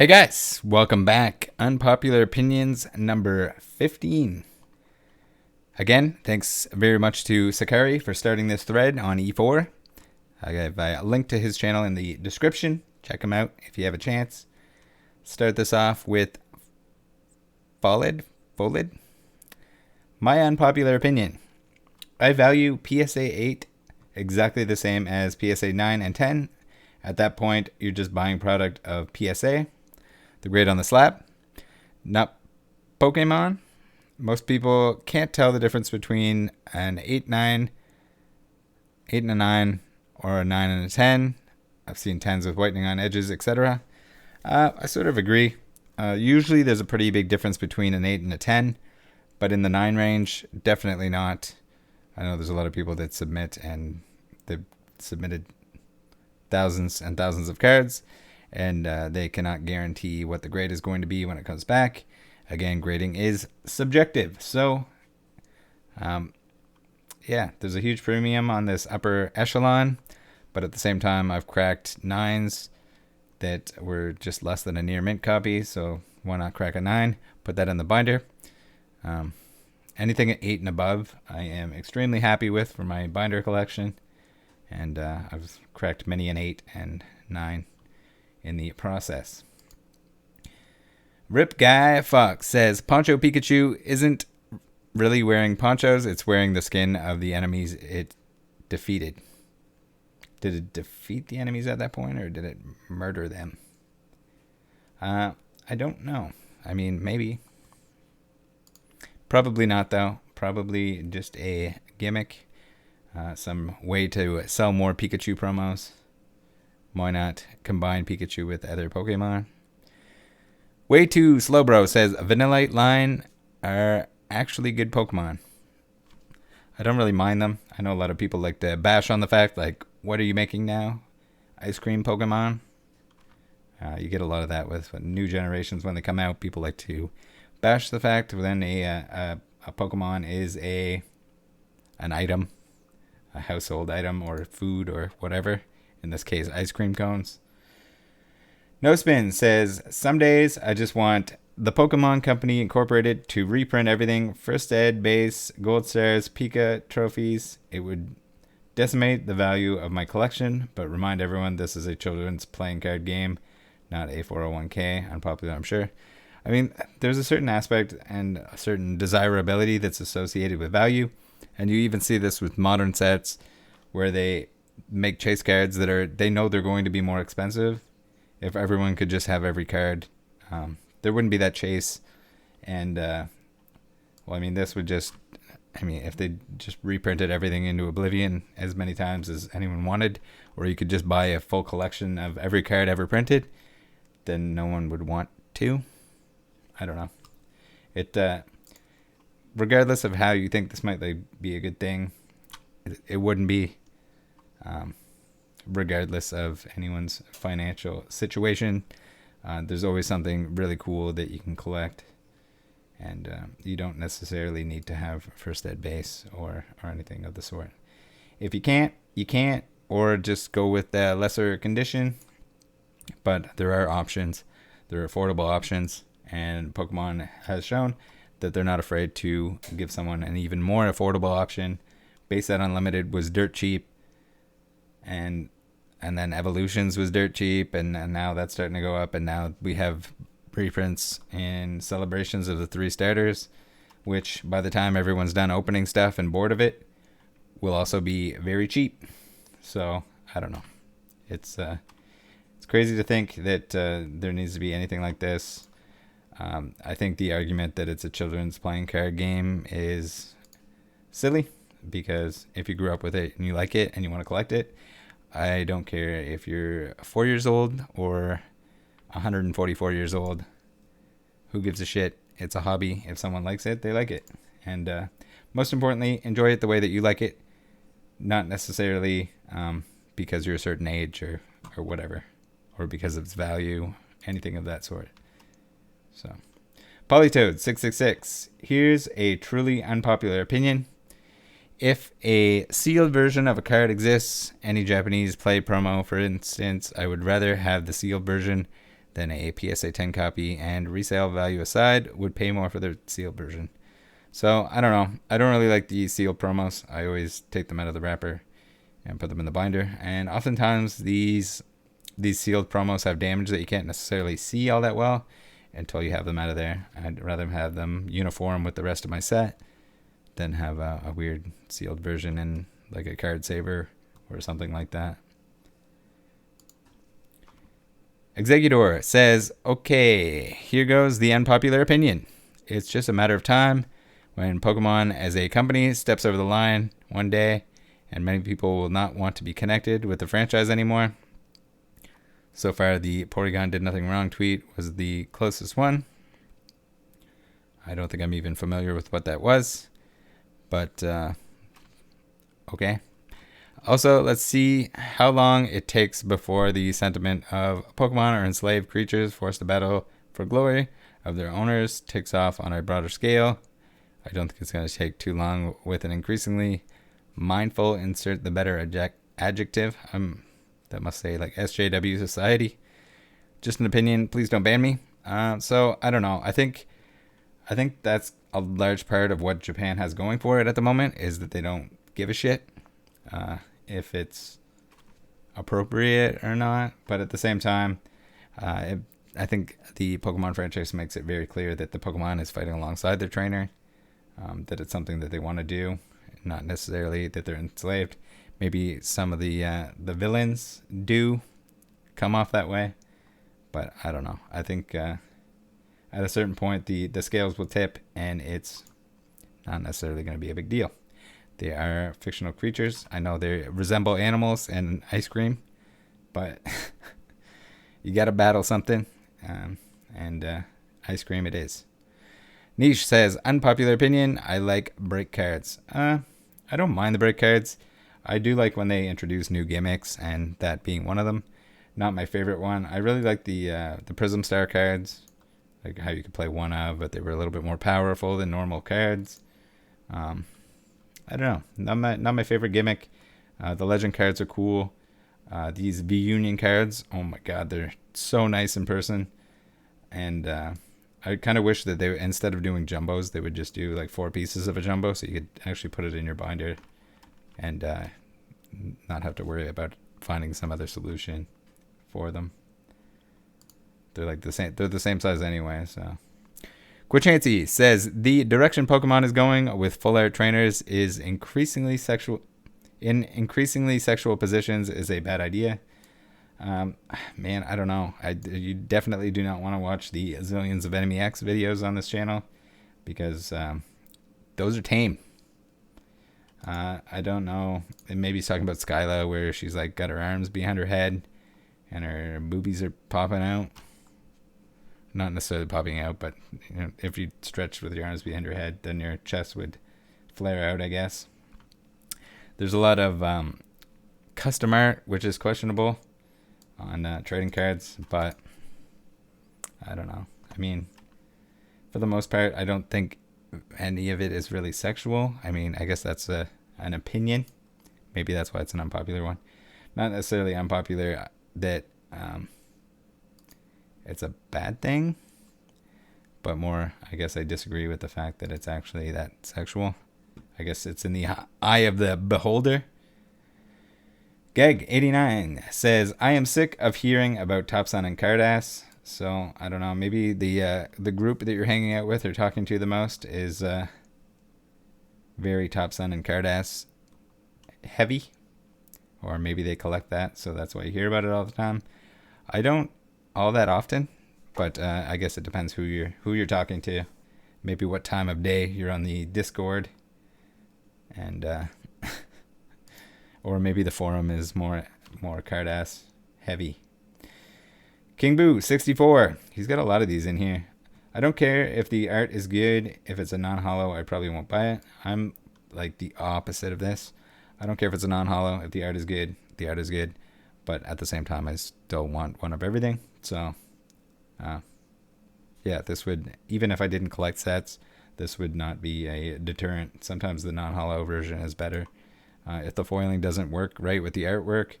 Hey guys, welcome back. Unpopular opinions number 15. Again, thanks very much to Sakari for starting this thread on efour. I have a link to his channel in the description. Check him out if you have a chance. Start this off with Folid. My unpopular opinion. I value PSA 8 exactly the same as PSA 9 and 10. At that point, you're just buying product of PSA. The grade on the slab, not Pokemon. Most people can't tell the difference between an 8 and a 9, or a 9 and a 10. I've seen 10s with whitening on edges, etc. I sort of agree. Usually there's a pretty big difference between an 8 and a 10, but in the 9 range, definitely not. I know there's a lot of people that submit, and they've submitted thousands and thousands of cards, and they cannot guarantee what the grade is going to be when it comes back. Again, grading is subjective. So, yeah, there's a huge premium on this upper echelon, but at the same time, I've cracked 9s that were just less than a near mint copy, so why not crack a 9, put that in the binder. Anything at 8 and above, I am extremely happy with for my binder collection, and I've cracked many an 8 and 9 in the process. Rip Guy Fox says Poncho Pikachu isn't really wearing ponchos, it's wearing the skin of the enemies it defeated. Did it defeat the enemies at that point, or did it murder them? I don't know. I mean, maybe. Probably not, though. Probably just a gimmick. Some way to sell more Pikachu promos. Why not combine Pikachu with other Pokemon? Way Too Slow Bro says Vanillite line are actually good Pokemon. I don't really mind them. I know a lot of people like to bash on the fact, like, what are you making now? Ice cream Pokemon? You get a lot of that with new generations when they come out. People like to bash the fact when a Pokemon is an item, a household item, or food, or whatever. In this case, ice cream cones. No Spin says, some days I just want the Pokemon Company Incorporated to reprint everything. First Ed, base, gold stars, Pika, trophies. It would decimate the value of my collection, but remind everyone this is a children's playing card game, not a 401k. Unpopular, I'm sure. I mean, there's a certain aspect and a certain desirability that's associated with value. And you even see this with modern sets where they make chase cards that are, they know they're going to be more expensive. If everyone could just have every card, there wouldn't be that chase. And, well, I mean, this would just, I mean, if they just reprinted everything into oblivion as many times as anyone wanted, or you could just buy a full collection of every card ever printed, then no one would want to. I don't know. It, regardless of how you think this might be a good thing, it wouldn't be. Regardless of anyone's financial situation, there's always something really cool that you can collect, and you don't necessarily need to have first ed base or anything of the sort. If you can't, you can't, or just go with the lesser condition. But there are options. There are affordable options, and Pokemon has shown that they're not afraid to give someone an even more affordable option. Base Set Unlimited was dirt cheap, and then Evolutions was dirt cheap, and now that's starting to go up, and now we have reprints and celebrations of the 3 starters, which by the time everyone's done opening stuff and bored of it, will also be very cheap. So I don't know. It's crazy to think that there needs to be anything like this. I think the argument that it's a children's playing card game is silly, because if you grew up with it and you like it and you want to collect it, I don't care if you're 4 years old or 144 years old. Who gives a shit? It's a hobby. If someone likes it, they like it. And most importantly, enjoy it the way that you like it, not necessarily because you're a certain age or whatever, or because of its value, anything of that sort. So, Polytoad666. Here's a truly unpopular opinion. If a sealed version of a card exists, any Japanese play promo, for instance, I would rather have the sealed version than a PSA 10 copy, and resale value aside, would pay more for the sealed version. So I don't know. I don't really like the sealed promos. I always take them out of the wrapper and put them in the binder. And oftentimes these sealed promos have damage that you can't necessarily see all that well until you have them out of there. I'd rather have them uniform with the rest of my set than have a weird sealed version in like a card saver or something like that. Executor says, okay, here goes the unpopular opinion. It's just a matter of time when Pokemon as a company steps over the line one day and many people will not want to be connected with the franchise anymore. So far, the Porygon did nothing wrong tweet was the closest one. I don't think I'm even familiar with what that was, but okay. Also, let's see how long it takes before the sentiment of Pokemon are enslaved creatures forced to battle for glory of their owners takes off on a broader scale. I don't think it's going to take too long with an increasingly mindful, insert the better adjective, that must say like SJW society. Just an opinion. Please don't ban me. So I don't know. I think that's a large part of what Japan has going for it at the moment is that they don't give a shit if it's appropriate or not. But at the same time, I think the Pokemon franchise makes it very clear that the Pokemon is fighting alongside their trainer, that it's something that they want to do, not necessarily that they're enslaved. Maybe some of the villains do come off that way, but I don't know. I think at a certain point the scales will tip and it's not necessarily going to be a big deal. They are fictional creatures. I know they resemble animals and ice cream, but you got to battle something, and ice cream it is. Niche says, unpopular opinion, I like break cards. I don't mind the break cards. I do like when they introduce new gimmicks, and that being one of them. Not my favorite one. I really like the Prism Star cards, like how you could play one of, but they were a little bit more powerful than normal cards. I don't know. Not my favorite gimmick. The Legend cards are cool. These V-Union cards, oh my god, they're so nice in person. And I kind of wish that they, instead of doing jumbos, they would just do like 4 pieces of a jumbo, so you could actually put it in your binder and not have to worry about finding some other solution for them. They're like the same. They're the same size anyway. So, Quichancy says the direction Pokemon is going with full art trainers is increasingly sexual. In increasingly sexual positions is a bad idea. Man, I don't know. You definitely do not want to watch the zillions of Enemy X videos on this channel because those are tame. I don't know. And maybe he's talking about Skyla, where she's like got her arms behind her head and her boobies are popping out. Not necessarily popping out, but you know, if you stretched with your arms behind your head, then your chest would flare out, I guess. There's a lot of custom art, which is questionable on trading cards, but I don't know. I mean, for the most part, I don't think any of it is really sexual. I mean, I guess that's an opinion. Maybe that's why it's an unpopular one. Not necessarily unpopular that it's a bad thing, but more, I guess I disagree with the fact that it's actually that sexual. I guess it's in the eye of the beholder. Geg89 says, I am sick of hearing about Top Sun and Cardass. So, I don't know, maybe the group that you're hanging out with or talking to the most is very Top Sun and Cardass heavy. Or maybe they collect that, so that's why you hear about it all the time. I don't all that often, but I guess it depends who you're talking to. Maybe what time of day you're on the Discord. And or maybe the forum is more Cardass heavy. King Boo 64. He's got a lot of these in here. I don't care if the art is good. If it's a non-holo, I probably won't buy it. I'm like the opposite of this. I don't care if it's a non-holo. If the art is good, the art is good. But at the same time, I still want one of everything. So, yeah, this would, even if I didn't collect sets, this would not be a deterrent. Sometimes the non-holo version is better. If the foiling doesn't work right with the artwork,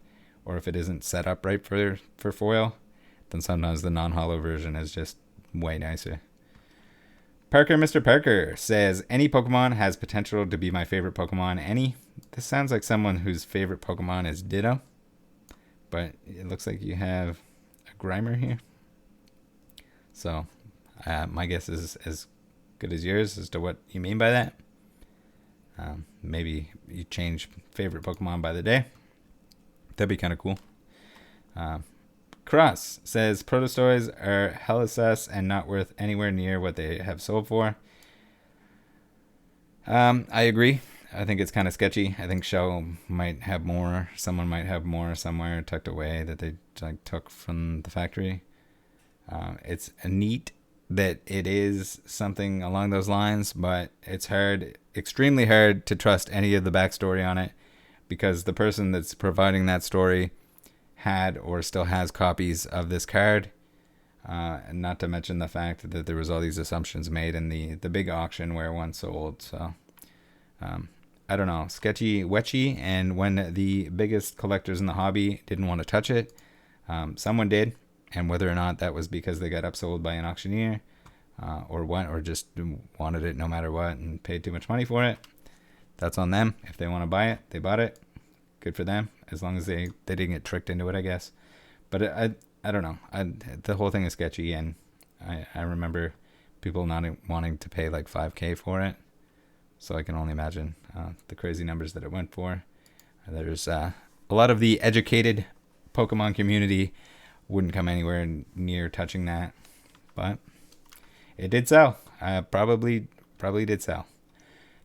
or if it isn't set up right for foil, then sometimes the non-holo version is just way nicer. Parker Mr. Parker says, any Pokemon has potential to be my favorite Pokemon. Any? This sounds like someone whose favorite Pokemon is Ditto. But it looks like you have a Grimer here. So my guess is as good as yours as to what you mean by that. Maybe you change favorite Pokemon by the day. That'd be kind of cool. Cross says, Protostoys are hella sus and not worth anywhere near what they have sold for. I agree. I think it's kind of sketchy. I think Show might have more. Someone might have more somewhere tucked away that they took from the factory. It's neat that it is something along those lines, but it's extremely hard to trust any of the backstory on it, because the person that's providing that story had or still has copies of this card. And not to mention the fact that there was all these assumptions made in the big auction where one sold. So I don't know, sketchy, wetchy. And when the biggest collectors in the hobby didn't want to touch it, someone did. And whether or not that was because they got upsold by an auctioneer or what, or just wanted it no matter what and paid too much money for it, that's on them. If they want to buy it, they bought it. Good for them, as long as they didn't get tricked into it, I guess. But I don't know. The whole thing is sketchy, and I remember people not wanting to pay like $5,000 for it. So I can only imagine the crazy numbers that it went for. There's a lot of the educated Pokemon community wouldn't come anywhere near touching that, but it did sell. Probably did sell.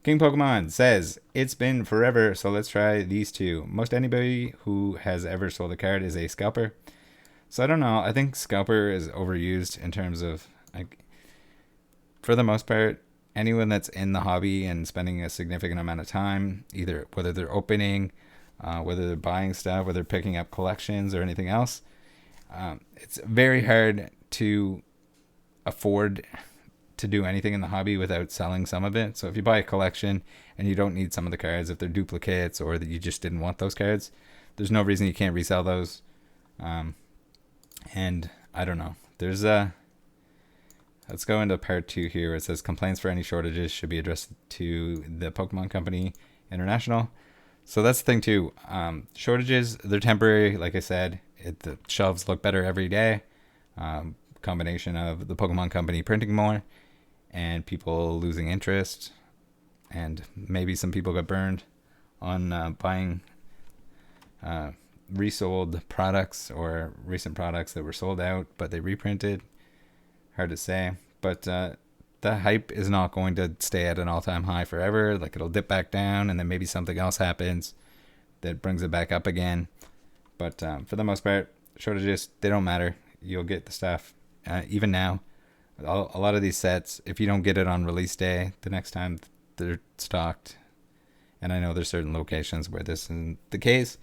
King Pokemon says, it's been forever, so let's try these two. Most anybody who has ever sold a card is a scalper. So I don't know. I think scalper is overused in terms of, like, for the most part, anyone that's in the hobby and spending a significant amount of time, either whether they're opening, whether they're buying stuff, whether they're picking up collections or anything else, it's very hard to afford to do anything in the hobby without selling some of it. So if you buy a collection and you don't need some of the cards, if they're duplicates or that you just didn't want those cards, there's no reason you can't resell those. And I don't know. There's let's go into part 2 here. It says complaints for any shortages should be addressed to the Pokemon Company International. So that's the thing too. Shortages, they're temporary. Like I said, the shelves look better every day. Combination of the Pokemon Company printing more and people losing interest, and maybe some people got burned on buying resold products or recent products that were sold out but they reprinted. Hard to say, but the hype is not going to stay at an all-time high forever. Like, it'll dip back down and then maybe something else happens that brings it back up again. But for the most part, shortages, they don't matter. You'll get the stuff. Even now, a lot of these sets, if you don't get it on release day, the next time they're stocked. And I know there's certain locations where this isn't the case,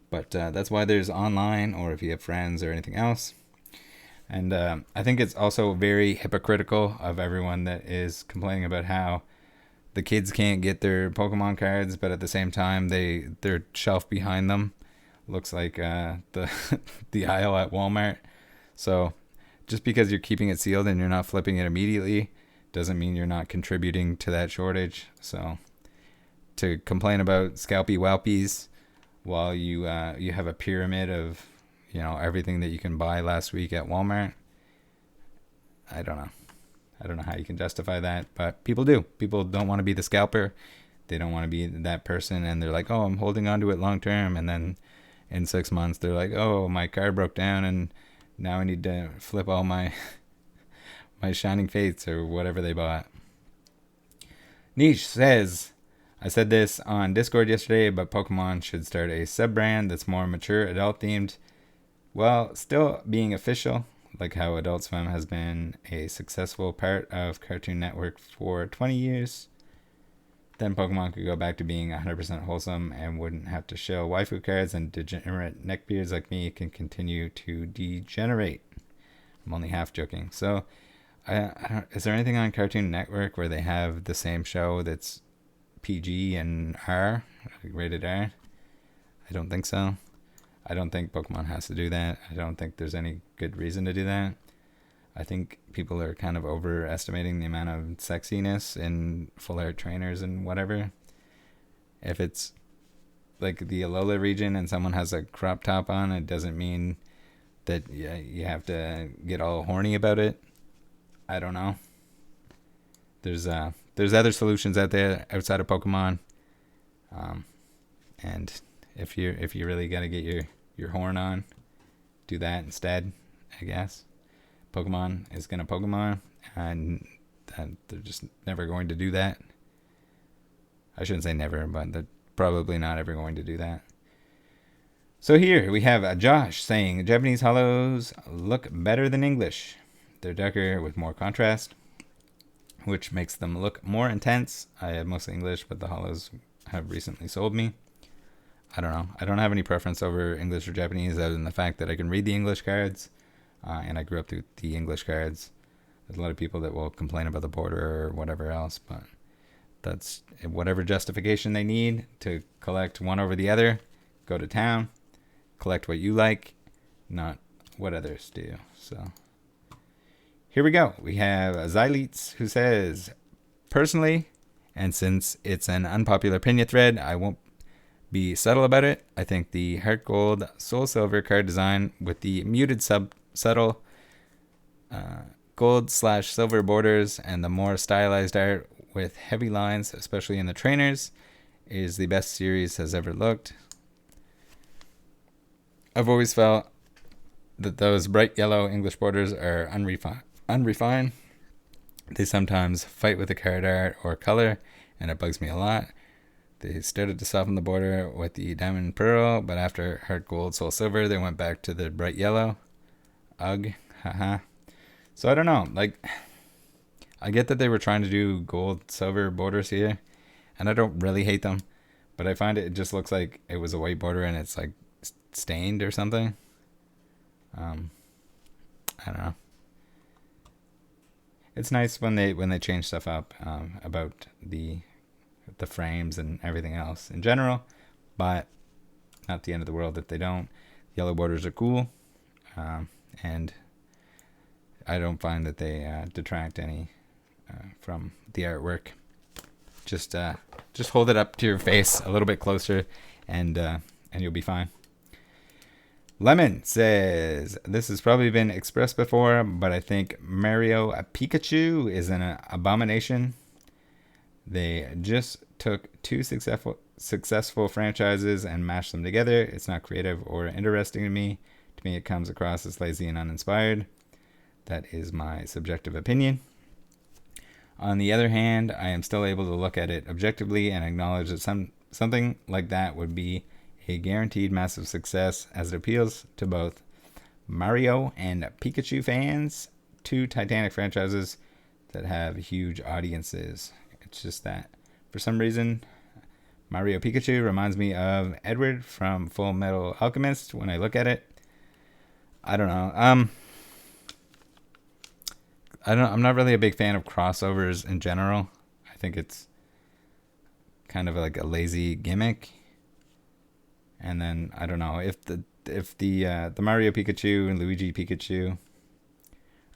but that's why there's online, or if you have friends or anything else. And I think it's also very hypocritical of everyone that is complaining about how the kids can't get their Pokemon cards, but at the same time, their shelf behind them looks like the aisle at Walmart. So just because you're keeping it sealed and you're not flipping it immediately doesn't mean you're not contributing to that shortage. So to complain about scalpy whelpies while you have a pyramid of, you know, everything that you can buy last week at Walmart, I don't know how you can justify that, but people do. People don't want to be the scalper. They don't want to be that person, and they're like, oh, I'm holding on to it long term, and then in 6 months they're like, oh, my card broke down and now I need to flip all my Shining Fates or whatever they bought. Niche says, I said this on Discord yesterday, but Pokemon should start a sub-brand that's more mature, adult-themed, while still being official, like how Adult Swim has been a successful part of Cartoon Network for 20 years. Then Pokemon could go back to being 100% wholesome and wouldn't have to show waifu cards, and degenerate neckbeards like me can continue to degenerate. I'm only half joking. So, is there anything on Cartoon Network where they have the same show that's PG and R, rated R? I don't think so. I don't think Pokemon has to do that. I don't think there's any good reason to do that. I think people are kind of overestimating the amount of sexiness in full art trainers and whatever. If it's like the Alola region and someone has a crop top on, it doesn't mean that you have to get all horny about it. I don't know. There's other solutions out there outside of Pokemon, and if you really gotta get your horn on, do that instead. I guess Pokemon is gonna Pokemon, and they're just never going to do that. I shouldn't say never, but they're probably not ever going to do that. So here we have Josh saying Japanese hollows look better than English. They're darker with more contrast, which makes them look more intense. I have mostly English, but the hollows have recently sold me. I don't know. I don't have any preference over English or Japanese other than the fact that I can read the English cards, and I grew up with the English cards. There's a lot of people that will complain about the border or whatever else, but that's whatever justification they need to collect one over the other. Go to town, collect what you like, not what others do. So here we go. We have Xyleets who says, personally, and since it's an unpopular opinion thread, I won't be subtle about it. I think the Heart Gold Soul Silver card design with the muted subtle gold/silver borders and the more stylized art with heavy lines, especially in the trainers, is the best series has ever looked. I've always felt that those bright yellow English borders are unrefined. They sometimes fight with the card art or color, and it bugs me a lot. They started to soften the border with the Diamond Pearl, but after Heart Gold Soul Silver, they went back to the bright yellow. Ugh, haha. So I don't know. Like, I get that they were trying to do gold silver borders here, and I don't really hate them, but I find it just looks like it was a white border and it's like stained or something. I don't know. It's nice when they change stuff up about the frames and everything else in general, but not the end of the world if they don't. Yellow borders are cool, and I don't find that they detract any from the artwork. Just hold it up to your face a little bit closer, and you'll be fine. Lemon says, this has probably been expressed before, but I think Mario Pikachu is an abomination. They just took two successful franchises and mashed them together. It's not creative or interesting to me. To me, it comes across as lazy and uninspired. That is my subjective opinion. On the other hand, I am still able to look at it objectively and acknowledge that something like that would be a guaranteed massive success, as it appeals to both Mario and Pikachu fans, two titanic franchises that have huge audiences. It's just that for some reason Mario Pikachu reminds me of Edward from Full Metal Alchemist when I look at it. I don't know. I'm not really a big fan of crossovers in general. I think it's kind of like a lazy gimmick. And then I don't know if the Mario Pikachu and Luigi Pikachu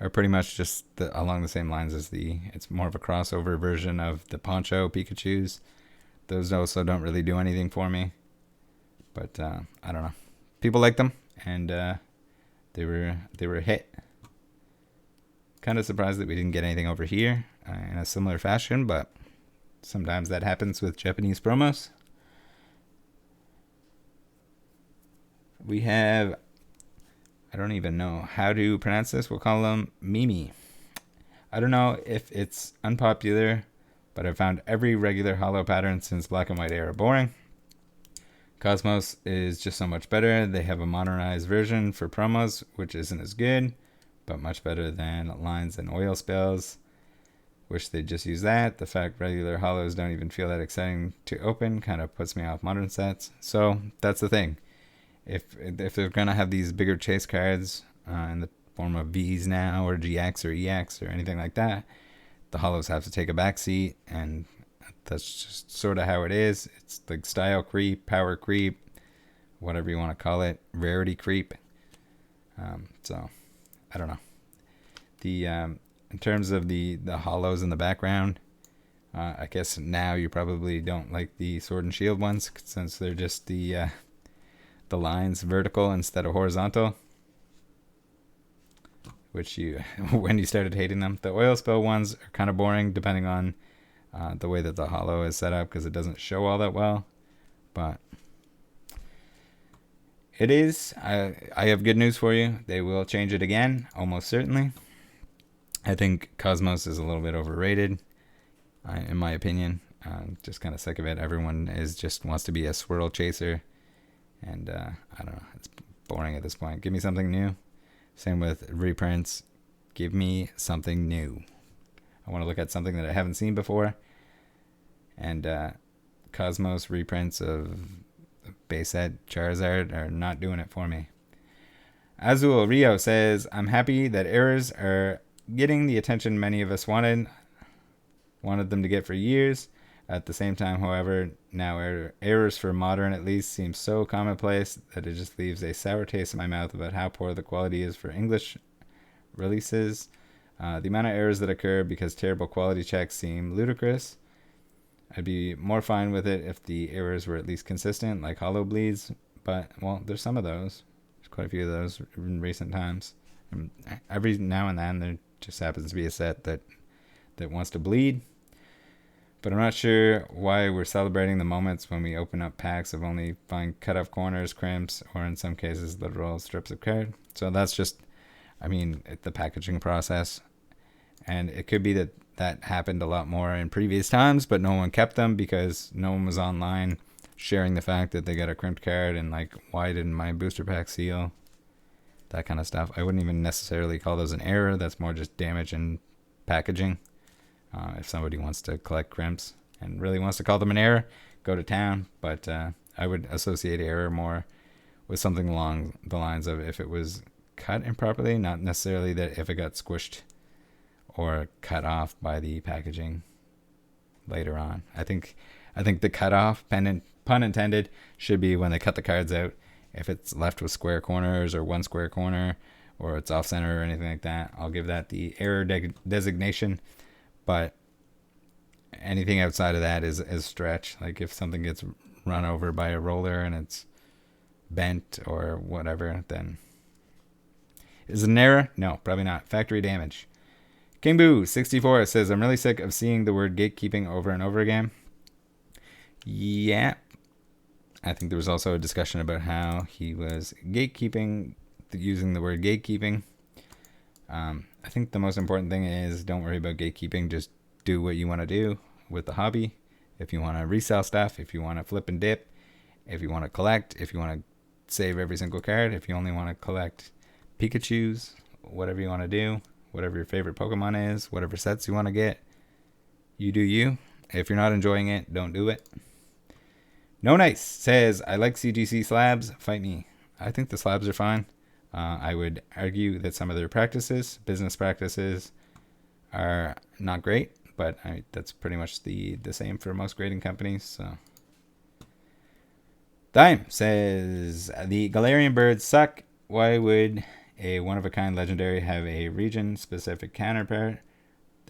are pretty much just along the same lines as it's more of a crossover version of the Poncho Pikachus. Those also don't really do anything for me. But I don't know. People like them, and they were a hit. Kind of surprised that we didn't get anything over here in a similar fashion, but sometimes that happens with Japanese promos. We have, I don't even know how to pronounce this. We'll call them Mimi. I don't know if it's unpopular, but I've found every regular hollow pattern since Black and White era boring. Cosmos is just so much better. They have a modernized version for promos, which isn't as good, but much better than lines and oil spells. Wish they'd just use that. The fact regular hollows don't even feel that exciting to open kind of puts me off modern sets. So that's the thing. If they're going to have these bigger chase cards in the form of Vs now, or GX or EX or anything like that, the hollows have to take a back seat, and that's just sort of how it is. It's like style creep, power creep, whatever you want to call it, rarity creep. So I don't know. The in terms of the hollows in the background, I guess now you probably don't like the Sword and Shield ones since they're just the lines vertical instead of horizontal. Which you, when you started hating them, the oil spill ones are kind of boring depending on the way that the hollow is set up because it doesn't show all that well. But it is. I have good news for you. They will change it again, almost certainly. I think Cosmos is a little bit overrated, in my opinion. Just kind of sick of it. Everyone just wants to be a swirl chaser, and I don't know. It's boring at this point. Give me something new. Same with reprints. Give me something new. I want to look at something that I haven't seen before. And Cosmos reprints of base set Charizard are not doing it for me. Azul Rio says, I'm happy that errors are getting the attention many of us wanted them to get for years. At the same time, however, now errors for modern at least seem so commonplace that it just leaves a sour taste in my mouth about how poor the quality is for English releases. The amount of errors that occur because terrible quality checks seem ludicrous. I'd be more fine with it if the errors were at least consistent, like hollow bleeds. But, well, there's some of those. There's quite a few of those in recent times. And every now and then there just happens to be a set that wants to bleed. But I'm not sure why we're celebrating the moments when we open up packs of only find cut-off corners, crimps, or in some cases literal strips of card. So that's just, the packaging process. And it could be that happened a lot more in previous times, but no one kept them because no one was online sharing the fact that they got a crimped card and like, why didn't my booster pack seal? That kind of stuff. I wouldn't even necessarily call those an error. That's more just damage in packaging. If somebody wants to collect crimps and really wants to call them an error, go to town. But I would associate error more with something along the lines of if it was cut improperly, not necessarily that if it got squished or cut off by the packaging later on. I think the cutoff, pun intended, should be when they cut the cards out. If it's left with square corners or one square corner or it's off center or anything like that, I'll give that the error designation. But anything outside of that is stretch. Like if something gets run over by a roller and it's bent or whatever, then is it an error? No, probably not. Factory damage. King Boo 64 says, I'm really sick of seeing the word gatekeeping over and over again. Yeah. I think there was also a discussion about how he was gatekeeping, using the word gatekeeping. I think the most important thing is don't worry about gatekeeping. Just do what you want to do with the hobby. If you want to resell stuff, if you want to flip and dip, if you want to collect, if you want to save every single card, if you only want to collect Pikachus, whatever you want to do, whatever your favorite Pokemon is, whatever sets you want to get, you do you. If you're not enjoying it, don't do it. No Nice says, I like CGC slabs. Fight me. I think the slabs are fine. I would argue that some of their business practices, are not great, but that's pretty much the same for most grading companies. So, Dime says, the Galarian birds suck. Why would a one-of-a-kind legendary have a region-specific counterpart?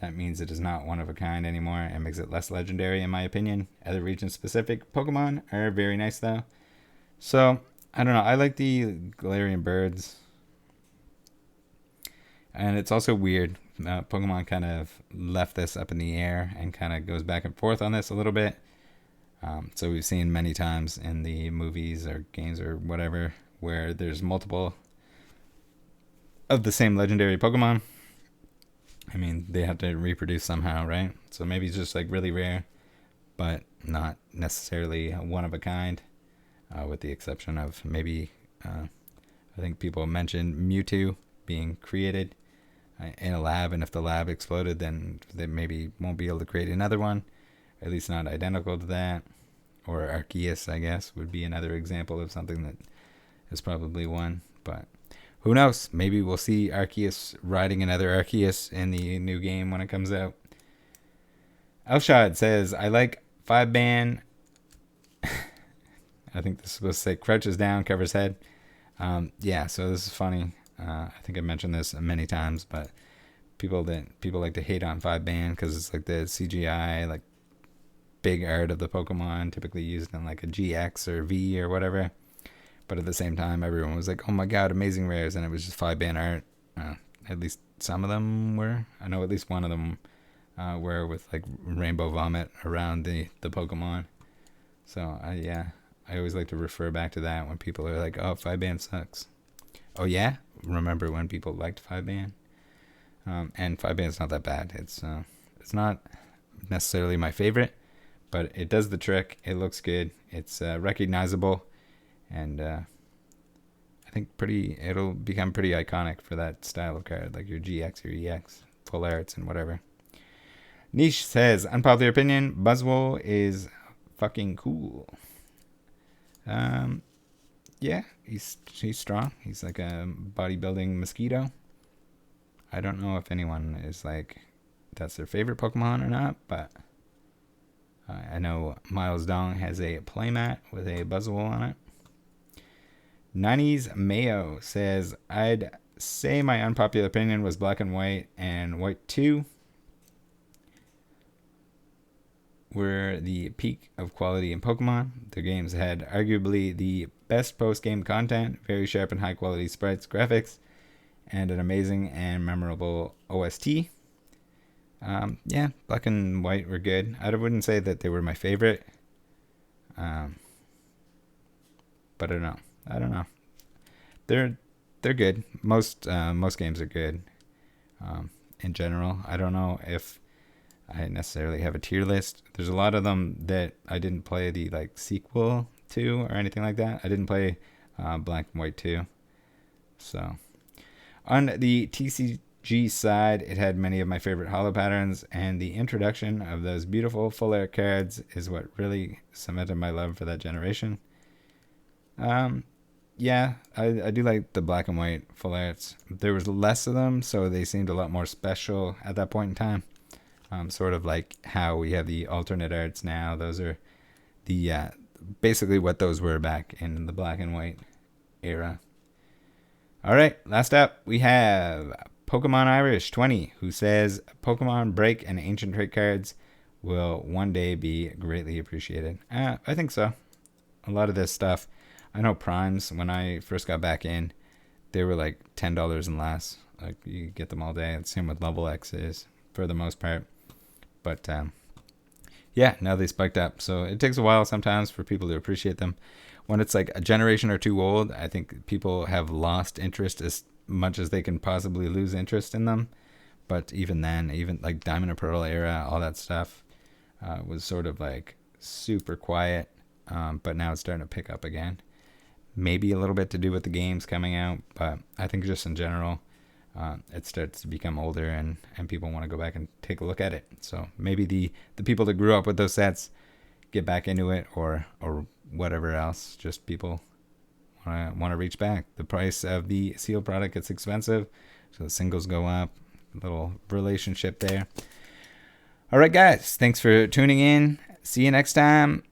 That means it is not one-of-a-kind anymore and makes it less legendary, in my opinion. Other region-specific Pokemon are very nice, though. So, I don't know. I like the Galarian birds. And it's also weird. Pokemon kind of left this up in the air and kind of goes back and forth on this a little bit. So we've seen many times in the movies or games or whatever where there's multiple of the same legendary Pokemon. They have to reproduce somehow, right? So maybe it's just like really rare, but not necessarily one of a kind. With the exception of maybe, I think people mentioned Mewtwo being created in a lab, and if the lab exploded, then they maybe won't be able to create another one, at least not identical to that. Or Arceus, I guess, would be another example of something that is probably one, but who knows? Maybe we'll see Arceus riding another Arceus in the new game when it comes out. Elshad says, I like 5-ban. I think this is supposed to say crouches down, covers head. Yeah, so this is funny. I think I mentioned this many times, but people like to hate on 5-band because it's like the CGI, like big art of the Pokemon, typically used in like a GX or V or whatever. But at the same time, everyone was like, "Oh my god, amazing rares," and it was just 5-band art. At least some of them were. I know at least one of them were with like rainbow vomit around the Pokemon. So I always like to refer back to that when people are like, "Oh, 5-band sucks." Oh yeah, remember when people liked 5-band? And 5-band's not that bad. It's not necessarily my favorite, but it does the trick. It looks good. It's recognizable, and I think it'll become pretty iconic for that style of card, like your GX, your EX, full arts, and whatever. Niche says, unpopular opinion, Buzzwole is fucking cool. Yeah, he's strong. He's like a bodybuilding mosquito. I don't know if anyone is like, that's their favorite Pokemon or not, but I know Miles Dong has a playmat with a Buzzwole on it. 90s Mayo says, I'd say my unpopular opinion was Black and White and White 2 were the peak of quality in Pokemon. The games had arguably the best post-game content, very sharp and high-quality sprites, graphics, and an amazing and memorable OST. Yeah, Black and White were good. I wouldn't say that they were my favorite. But I don't know. They're good. Most games are good. In general, I don't know if I necessarily have a tier list. There's a lot of them that I didn't play the like sequel to or anything like that. I didn't play Black and White 2. So on the TCG side, it had many of my favorite holo patterns, and the introduction of those beautiful full art cards is what really cemented my love for that generation. Yeah, I do like the Black and White full arts. There was less of them, so they seemed a lot more special at that point in time. Sort of like how we have the alternate arts now. Those are the basically what those were back in the Black and White era. All right, last up we have Pokemon Irish 20, who says Pokemon Break and Ancient Trait cards will one day be greatly appreciated. I think so. A lot of this stuff, I know Primes, when I first got back in, they were like $10 and less. Like you get them all day. It's same with lv.x is for the most part. But yeah, now they spiked up. So it takes a while sometimes for people to appreciate them. When it's like a generation or two old, I think people have lost interest as much as they can possibly lose interest in them. But even then, even like Diamond and Pearl era, all that stuff was sort of like super quiet. But now it's starting to pick up again. Maybe a little bit to do with the games coming out, but I think just in general, it starts to become older and people want to go back and take a look at it. So maybe the people that grew up with those sets get back into it, or whatever else. Just people want to reach back. The price of the sealed product gets expensive, so the singles go up. A little relationship there. All right, guys, thanks for tuning in. See you next time.